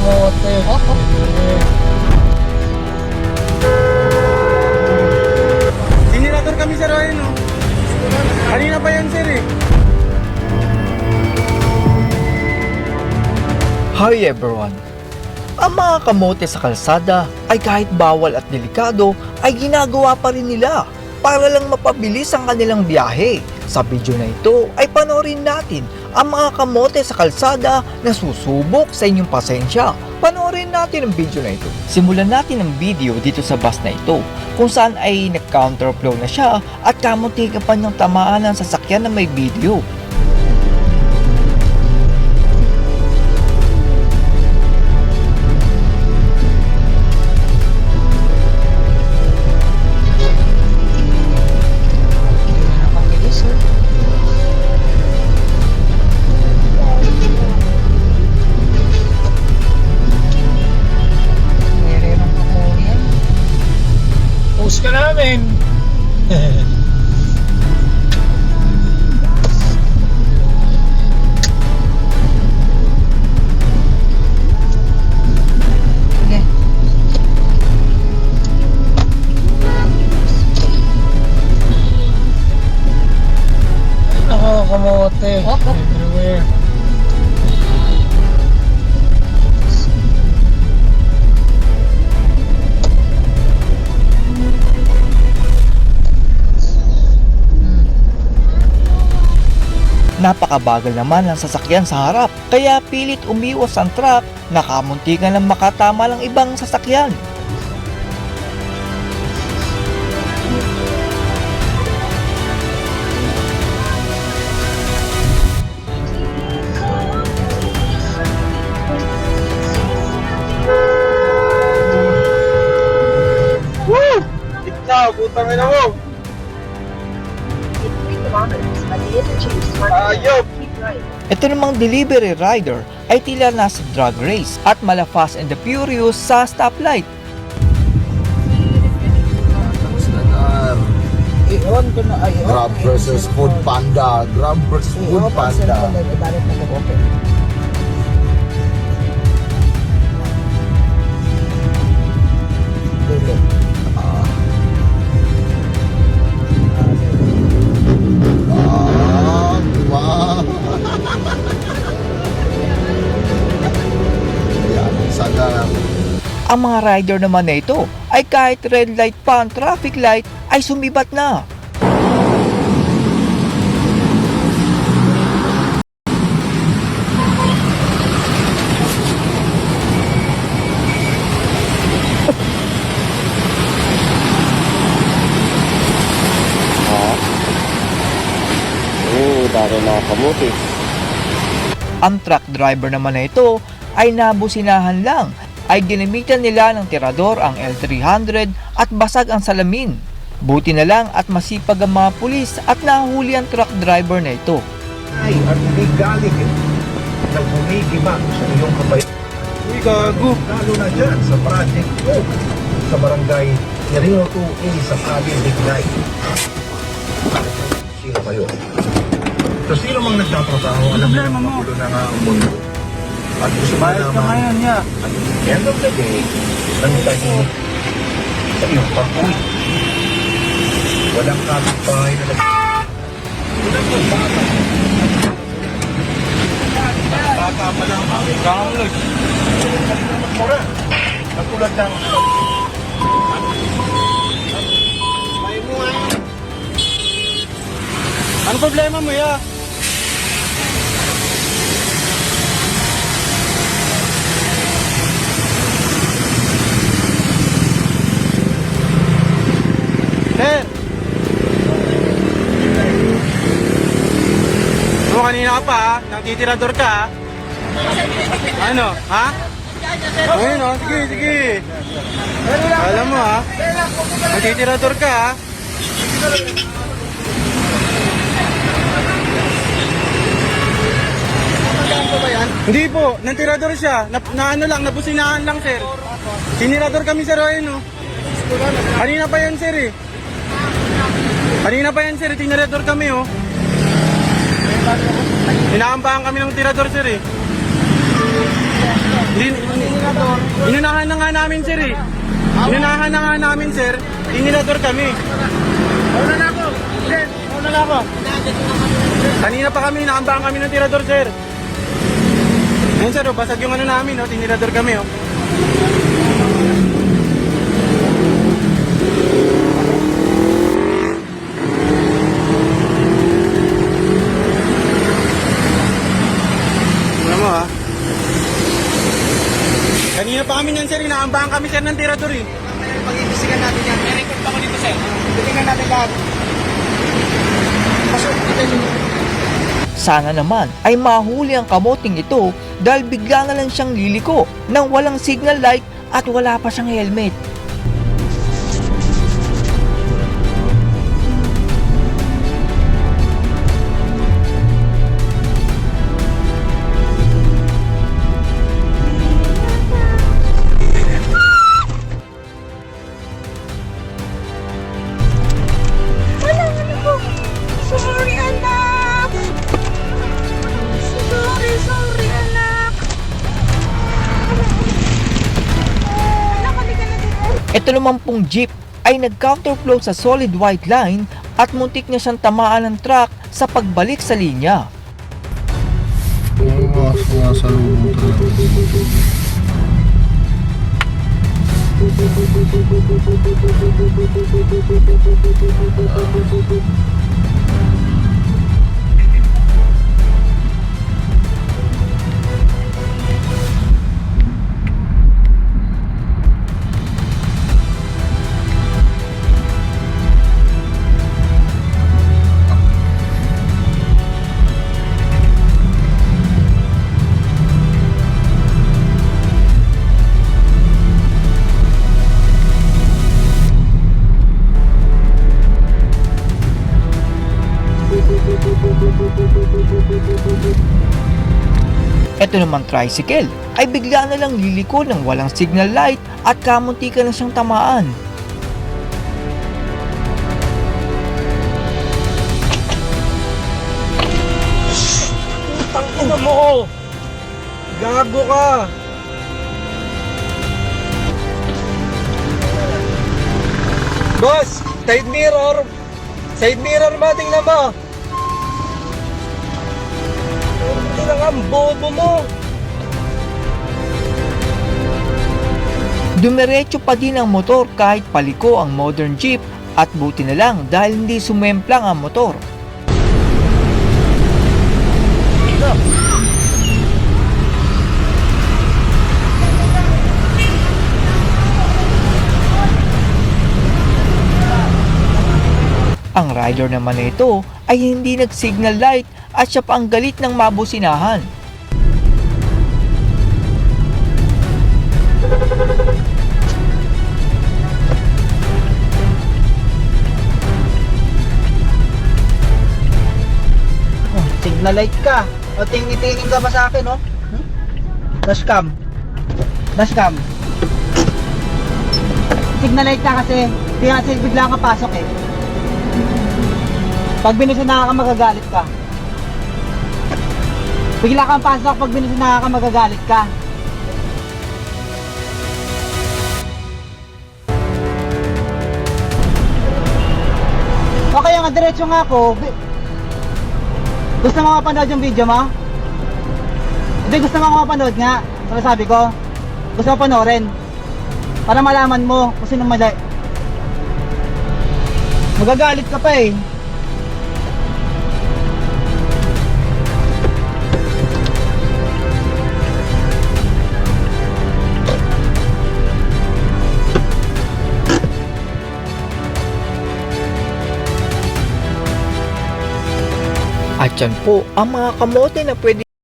kamote. Sinirator kami sir, ayun o. Kanina pa yan sir eh. Hi everyone! Ang mga kamote sa kalsada ay kahit bawal at delikado ay ginagawa pa rin nila para lang mapabilis ang kanilang biyahe. Sa video na ito ay panoorin natin ang mga kamote sa kalsada na susubok sa inyong pasensya. Panoorin natin ang video na ito. Simulan natin ang video dito sa bus na ito kung saan ay nag-counterflow na siya at kamuntikan pa niyang tamaan ng sasakyan na may video. Post ka namin. Sige. Ako, kamote. Everywhere. Napakabagal naman ng sasakyan sa harap, kaya pilit umiwas ang truck na kamuntikan lang makatama ng ibang sasakyan. Woo! Ikaw, putang ina mo! Ayop! Ito namang delivery rider ay tila nasa drag race at mala Fast and the Furious sa stoplight. I-on ko na. Grab versus Food Panda. Grab versus Food Panda. Ah, wow. Yan, sana. Ang mga rider naman na ito ay kahit red light pa ang traffic light ay sumibat na. Daro na kamuti. Ang truck driver naman na ito ay nabusinahan lang, ay ginamitan nila ng tirador ang L300 at basag ang salamin. Buti na lang at masipag ang mga pulis at nahuli ang truck driver na ito. Ay, at may galing na kumikibang sa iyong kapay. Uy, gago! Lalo na dyan sa project ko sa barangay Quirino 2A sa Pabing Bignay. Sino kayo? So sino mang nagtatrabaho, alam mo yung magulo na nga ang mundo. At gusto mo naman, niya. at the end of the day, nangtahimik sa iyong pag-uwi. Walang kapitbahay na walang bata. Bata pa lang kami. Download. Magmura. Nagkulat lang. Ano problema mo ya? Sir! Ano kanina ka pa ha? Nagtitirador ka ha? Ano? Ha? Ayun o, sige, sige. Alam mo ha? Nagtitirador ka ha? Hindi po, nantirador siya. Nabusinahan lang, sir. Sinirador kami, sir, ayun, oh. Kanina pa yan, sir, eh. Kanina pa yan, sir, tinirador kami, oh. Inaampahan kami ng tirador, sir, eh. Hindi Inunahan na nga namin, sir eh. Inunahan na nga namin, sir. Tinirador kami. Mauna na ako. Sir, mauna na ako. Kanina pa kami, nakambahan kami ng tirador, sir. Ayun, sir, oh, basag yung ano namin, oh. Tinirador kami, oh. Ano mo, ha? Kanina pa kami niyan, sir. Inaambahan kami, sir, ng tirador, eh. Pag-imbisigan natin yan. May record pa ko dito, sir. Titingnan natin lahat. Pasok natin. Sana naman ay mahuli ang kamoting ito dahil bigla na lang siyang liliko nang walang signal light at wala pa siyang helmet. Sorry, anak. Sorry, anak. Anak, halika na dito. Ito naman pong jeep ay nag-counterflow sa solid white line at muntik na siyang tamaan ng truck sa pagbalik sa linya. Sumasalubong talaga. Ito naman tricycle ay bigla na lang liliko ng walang signal light at kamuntikan na siyang tamaan. Tangina mo! Gago ka! Boss! Side mirror! Side mirror ba? Tingnan mo! Tingnan nga, ang bobo mo! Dumiretso pa din ang motor kahit paliko ang modern jeep at buti na lang dahil hindi sumemplang ang motor. Ang rider naman na ito ay hindi nag-signal light at siya pa ang galit ng mabusinahan. Signal light ka. O tingin ka ba sa akin, no? Dashcam. Dashcam. Signal light ka kasi. Kaya kasi bigla ka pasok eh. Pag binusina ka, magagalit ka. Bigla kang pasok, pag binusina ka, magagalit ka. O kaya nga, diretso nga ako. Gusto mo mapanood yung video mo? Hindi, gusto mo mapanood nga. Ano sabi ko? Gusto mo panoorin. Para malaman mo kung sino mali. Magagalit ka pa eh. At yan po ang mga kamote na pwede